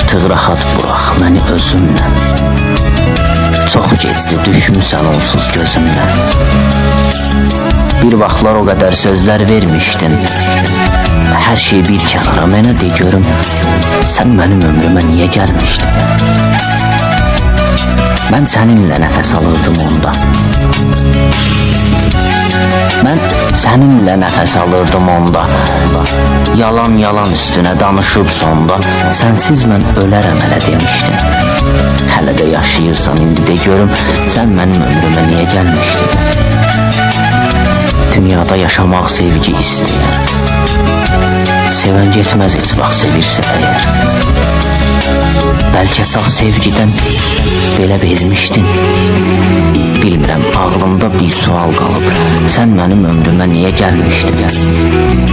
Artıq rahat burax məni özümlə. Çox gecdi düşmüsən onsuz gözümdən. Bir vaxtlar o qədər sözlər vermişdin. Hər şey bir kənara, mənə de görüm, sən mənim ömrümə niyə gəlmişdin? Mən səninlə nəfəs alırdım onda. Mən səninlə nəfəs alırdım onda. Yalan yalan üstünə danışıb sonda. Sənsiz mən ölərəm hələ demişdim. Hələ də yaşayırsan indi de görüm, sən mənim ömrümə niyə gəlmişdin? Dünyada yaşamaq sevgi istəyər. Sevən getməz heç vaxt sevirsə əgər. Bəlkə saf sevgidən belə bezmişdin. Bilmirəm, ağlımda bir sual qalıb. Sən mənim ömrümə niyə gəlmişdin?